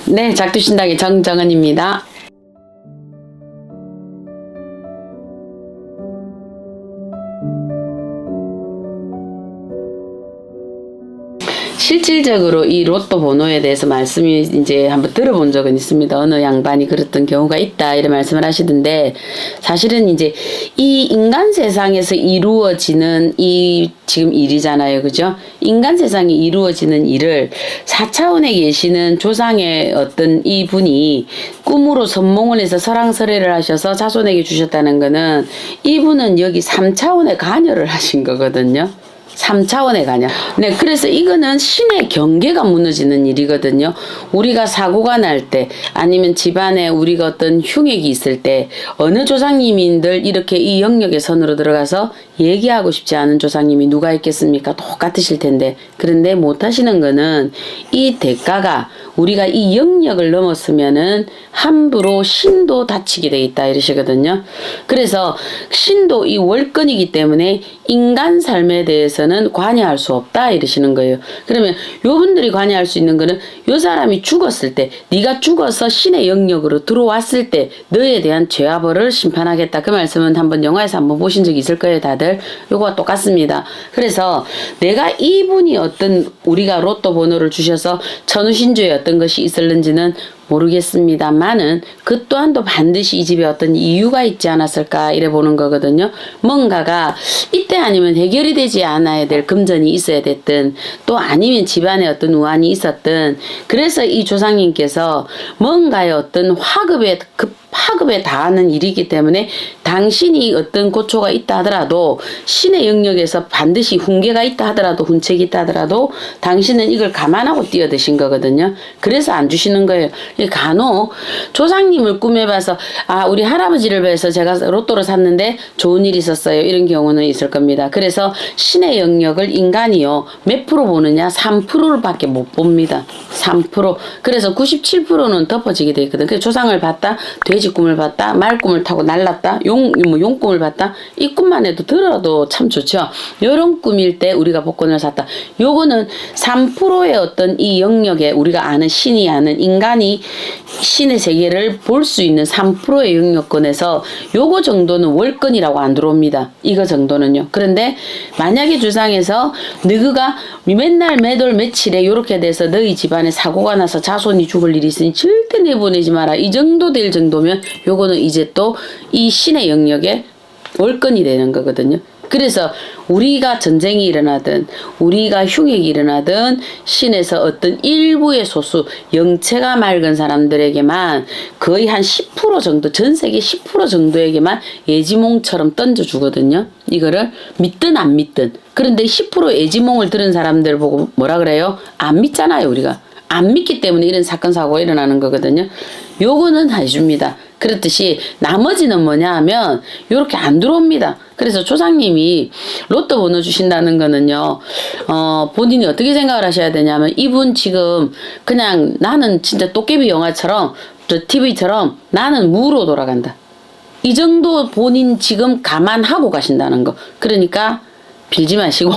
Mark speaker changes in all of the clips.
Speaker 1: 네, 작두신당의 정정은입니다. 실질적으로 이 로또 번호에 대해서 말씀이 이제 한번 들어본 적은 있습니다. 어느 양반이 그랬던 경우가 있다 이런 말씀을 하시던데, 사실은 이제 이 인간 세상에서 이루어지는 이 지금 일이잖아요. 그죠? 인간 세상에 이루어지는 일을 4차원에 계시는 조상의 어떤 이 분이 꿈으로 선몽을 해서 설왕설래를 하셔서 자손에게 주셨다는 거는, 이분은 여기 3차원에 관여를 하신 거거든요. 3차원의 관여. 네, 그래서 이거는 신의 경계가 무너지는 일이거든요. 우리가 사고가 날 때, 아니면 집안에 우리가 어떤 흉액이 있을 때, 어느 조상님인들 이렇게 이 영역의 선으로 들어가서 얘기하고 싶지 않은 조상님이 누가 있겠습니까? 똑같으실 텐데. 그런데 못하시는 거는, 이 대가가 우리가 이 영역을 넘었으면은 함부로 신도 다치게 돼 있다 이러시거든요. 그래서 신도 이 월권이기 때문에 인간 삶에 대해서는 관여할 수 없다 이러시는 거예요. 그러면 요분들이 관여할 수 있는 거는, 요 사람이 죽었을 때, 네가 죽어서 신의 영역으로 들어왔을 때 너에 대한 죄와 벌을 심판하겠다. 그 말씀은 한번 영화에서 한번 보신 적 있을 거예요, 다들. 요거와 똑같습니다. 그래서 내가 이분이 어떤, 우리가 로또 번호를 주셔서 천우신주에 어떤 것이 있을는지는 모르겠습니다만은, 그 또한도 반드시 이 집에 어떤 이유가 있지 않았을까 이래 보는 거거든요. 뭔가가 이때 아니면 해결이 되지 않아야 될 금전이 있어야 됐든, 또 아니면 집안에 어떤 우환이 있었든, 그래서 이 조상님께서 뭔가의 어떤 파급에 다하는 일이기 때문에, 당신이 어떤 고초가 있다 하더라도, 신의 영역에서 반드시 훈계가 있다 하더라도, 훈책이 있다 하더라도 당신은 이걸 감안하고 뛰어드신 거거든요. 그래서 안 주시는 거예요. 간혹 조상님을 꿈에 봐서, 아, 우리 할아버지를 뵈서 제가 로또를 샀는데 좋은 일이 있었어요, 이런 경우는 있을 겁니다. 그래서 신의 영역을 인간이요, 몇 프로 보느냐? 3%를 밖에 못 봅니다. 3%. 그래서 97%는 덮어지게 돼 있거든. 그래서 조상을 봤다, 돼지 꿈을 봤다, 말 꿈을 타고 날랐다, 용 꿈을 봤다, 이 꿈만 해도 들어도 참 좋죠. 요런 꿈일 때 우리가 복권을 샀다. 요거는 3%의 어떤 이 영역에, 우리가 아는, 신이 아는, 인간이 신의 세계를 볼 수 있는 3%의 영역권에서 요거 정도는 월권이라고 안 들어옵니다. 이거 정도는요. 그런데 만약에 주상에서 너희가 맨날 매돌 며칠에 요렇게 돼서 너희 집안에 사고가 나서 자손이 죽을 일이 있으니 절대 내보내지 마라, 이 정도 될 정도면 요거는 이제 또 이 신의 영역에 월권이 되는 거거든요. 그래서 우리가 전쟁이 일어나든, 우리가 흉액이 일어나든, 신에서 어떤 일부의 소수, 영체가 맑은 사람들에게만 거의 한 10% 정도, 전 세계 10% 정도에게만 예지몽처럼 던져주거든요. 이거를 믿든 안 믿든. 그런데 10% 예지몽을 들은 사람들 보고 뭐라 그래요? 안 믿잖아요, 우리가. 안 믿기 때문에 이런 사건, 사고가 일어나는 거거든요. 요거는 해줍니다. 그렇듯이 나머지는 뭐냐 하면 요렇게 안 들어옵니다. 그래서 조상님이 로또 번호 주신다는 거는요, 본인이 어떻게 생각을 하셔야 되냐면, 이분 지금 그냥 나는 진짜 도깨비 영화처럼, TV처럼 나는 무로 돌아간다, 이 정도 본인 지금 감안하고 가신다는 거. 그러니까 빌지 마시고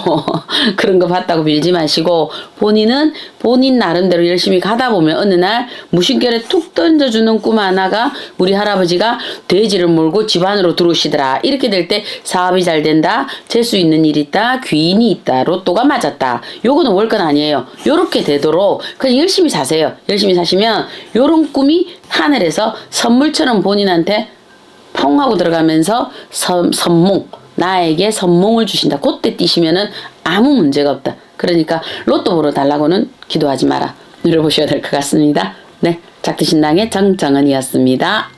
Speaker 1: 그런 거 봤다고 빌지 마시고, 본인은 본인 나름대로 열심히 가다 보면 어느 날 무심결에 툭 던져주는 꿈 하나가, 우리 할아버지가 돼지를 몰고 집 안으로 들어오시더라, 이렇게 될 때 사업이 잘 된다, 재수 있는 일 있다, 귀인이 있다, 로또가 맞았다, 요거는 월권 아니에요. 요렇게 되도록 그냥 열심히 사세요. 열심히 사시면 요런 꿈이 하늘에서 선물처럼 본인한테 펑 하고 들어가면서 선몽, 나에게 선몽을 주신다. 그때 뛰시면은 아무 문제가 없다. 그러니까 로또 보러 달라고는 기도하지 마라, 눌러보셔야 될 것 같습니다. 네, 작두신당의 정정은이었습니다.